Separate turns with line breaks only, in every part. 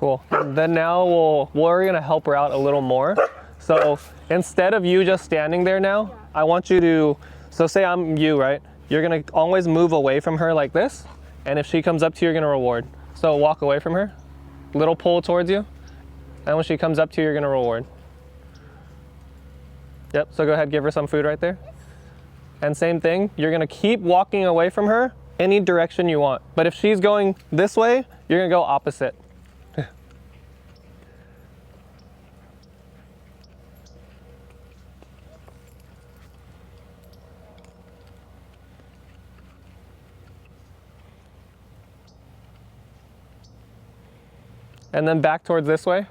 Cool. Then now we're gonna help her out a little more. So instead of you just standing there now, I want you to, so say I'm you, right? You're gonna always move away from her like this. And if she comes up to you, you're gonna reward. So walk away from her, little pull towards you. And when she comes up to you, you're gonna reward. Yep, so go ahead, give her some food right there. And same thing, you're gonna keep walking away from her any direction you want. But if she's going this way, you're gonna go opposite. And then back towards this way.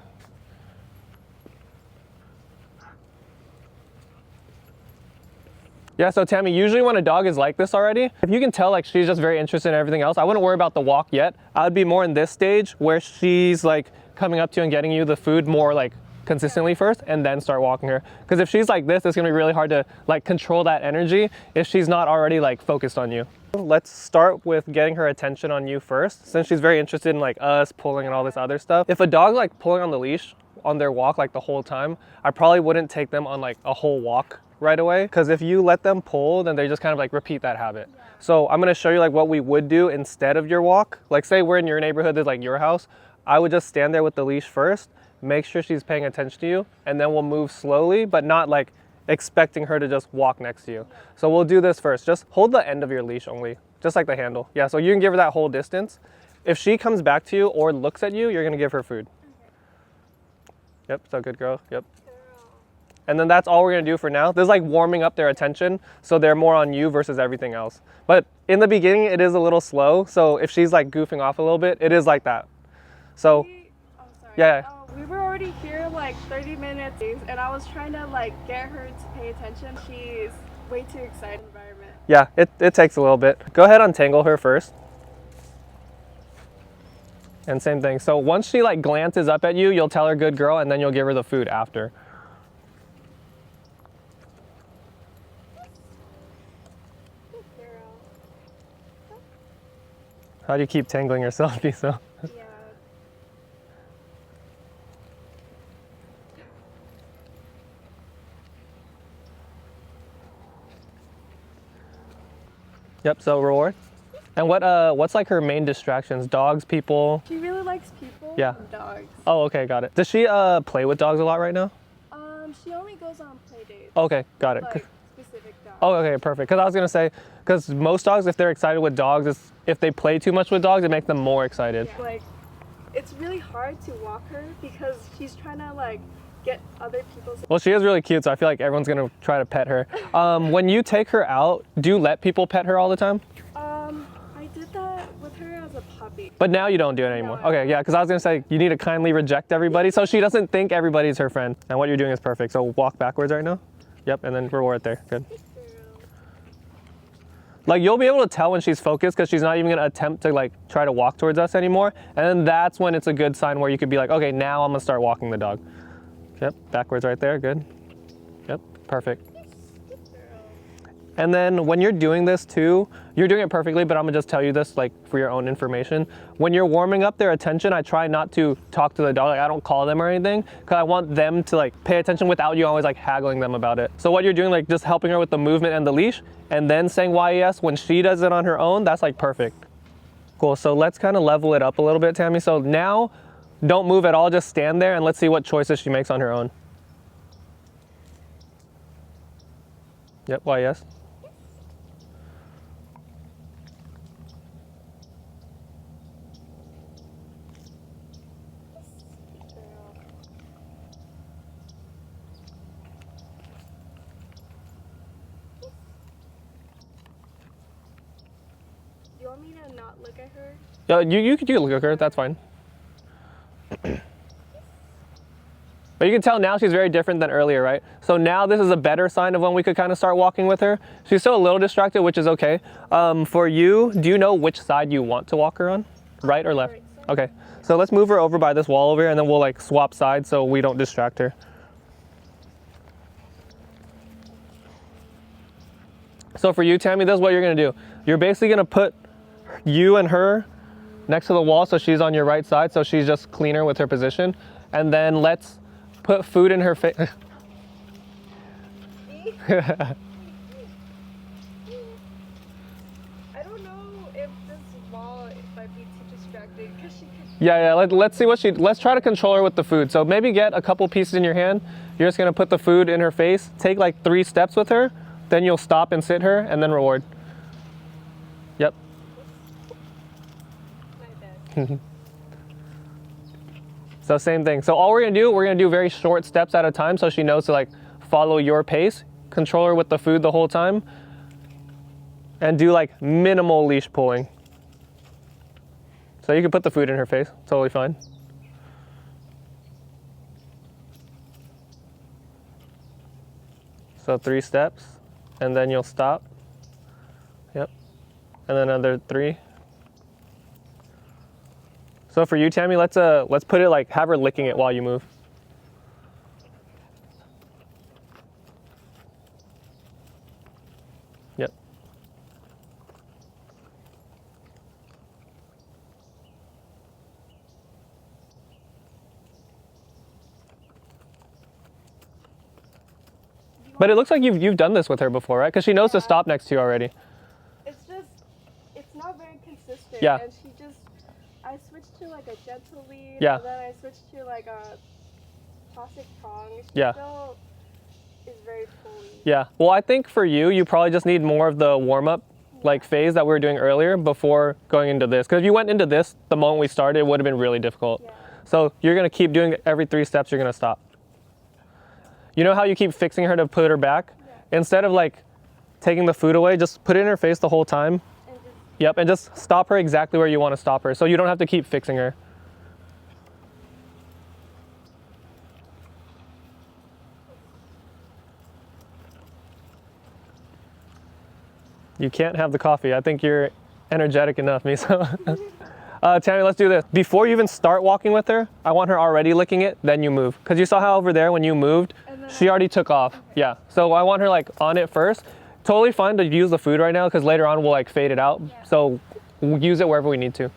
Yeah, so Tammy, usually when a dog is like this already, if you can tell like she's just very interested in everything else, I wouldn't worry about the walk yet. I would be more in this stage where she's like coming up to you and getting you the food more like consistently first, and then start walking her. Because if she's like this, it's gonna be really hard to like control that energy if she's not already like focused on you. Let's start with getting her attention on you first, since she's very interested in like us pulling and all this other stuff. If a dog like pulling on the leash on their walk like the whole time, I probably wouldn't take them on like a whole walk right away, because if you let them pull, then they just kind of like repeat that habit. So I'm going to show you like what we would do instead of your walk. Like say we're in your neighborhood, there's like your house, I would just stand there with the leash first, make sure she's paying attention to you, and then we'll move slowly, but not like expecting her to just walk next to you. So we'll do this first. Just hold the end of your leash only, just like the handle. Yeah, so you can give her that whole distance. If she comes back to you or looks at you, you're going to give her food. Yep, so good girl. Yep. And then that's all we're gonna do for now. This is like warming up their attention, so they're more on you versus everything else. But in the beginning, it is a little slow. So if she's like goofing off a little bit, it is like that. So, yeah.
We were already here like 30 minutes, and I was trying to like get her to pay attention. She's way too excited in the environment.
Yeah, it takes a little bit. Go ahead, untangle her first. And same thing. So once she like glances up at you, you'll tell her good girl, and then you'll give her the food after. How do you keep tangling yourself, Bisa?
Yeah.
Yep, so reward. And what's like her main distractions? Dogs, people?
She really likes people and dogs.
Oh, okay, got it. Does she play with dogs a lot right now?
She only goes on play dates.
Okay, got it.
Like specific dogs.
Oh, okay, perfect. Because I was gonna say, because most dogs, if they're excited with dogs, if they play too much with dogs, it makes them more excited.
Yeah. Like, it's really hard to walk her because she's trying to like get other people's.
Well, she is really cute, so I feel like everyone's gonna try to pet her. When you take her out, do you let people pet her all the time?
I did that with her as a puppy.
But now you don't do it anymore.
No,
Okay, yeah, because I was gonna say you need to kindly reject everybody so she doesn't think everybody's her friend. And what you're doing is perfect. So walk backwards right now. Yep, and then reward there. Good. Like you'll be able to tell when she's focused because she's not even gonna attempt to like try to walk towards us anymore. And then that's when it's a good sign where you could be like, okay, now I'm gonna start walking the dog. Yep, backwards right there, good. Yep, perfect. And then when you're doing this too, you're doing it perfectly, but I'm gonna just tell you this like for your own information. When you're warming up their attention, I try not to talk to the dog. Like I don't call them or anything, because I want them to like pay attention without you always like haggling them about it. So what you're doing, like just helping her with the movement and the leash, and then saying YES when she does it on her own, that's like perfect. Cool, so let's kind of level it up a little bit, Tammy. So now, don't move at all, just stand there and let's see what choices she makes on her own. Yep, YES.
You want me to not look at her?
Yeah, you could look at her, that's fine. But you can tell now she's very different than earlier, right? So now this is a better sign of when we could kind of start walking with her. She's still a little distracted, which is okay. For you, do you know which side you want to walk her on? Right or left? Okay, so let's move her over by this wall over here and then we'll like swap sides so we don't distract her. So for you, Tammy, this is what you're gonna do. You're basically gonna put you and her next to the wall so she's on your right side, so she's just cleaner with her position. And then let's put food in her face.
I don't know if this wall might be too distracting because she could.
Yeah, let's see what let's try to control her with the food. So maybe get a couple pieces in your hand. You're just gonna put the food in her face, take like 3 steps with her, then you'll stop and sit her and then reward. Yep.
My bad.
So same thing. So all we're gonna do very short steps at a time so she knows to like follow your pace. Control her with the food the whole time. And do like minimal leash pulling. So you can put the food in her face, totally fine. So 3 steps, and then you'll stop. Yep. And then another 3. So for you, Tammy, let's put it like, have her licking it while you move. Yep. But it looks like you've done this with her before, right? Because she knows to stop next to you already.
It's just, it's not very consistent.
Yeah.
And she just, I switched to like a gentle lead.
Yeah.
And then I switched to like a plastic prong. She
Yeah.
still is very fully.
Yeah. Well, I think for you, you probably just need more of the warm-up like phase that we were doing earlier before going into this. Because if you went into this the moment we started, it would have been really difficult.
Yeah.
So you're gonna keep doing every 3 steps, you're gonna stop. You know how you keep fixing her to put her back?
Yeah.
Instead of like taking the food away, just put it in her face the whole time.
And just,
Yep, and just stop her exactly where you want to stop her. So you don't have to keep fixing her. You can't have the coffee. I think you're energetic enough, Miso. Tammy, let's do this. Before you even start walking with her, I want her already licking it, then you move. Because you saw how over there when you moved, she already took off. Okay. Yeah, so I want her like on it first. Totally fine to use the food right now because later on we'll like fade it out. Yeah. So we'll use it wherever we need to.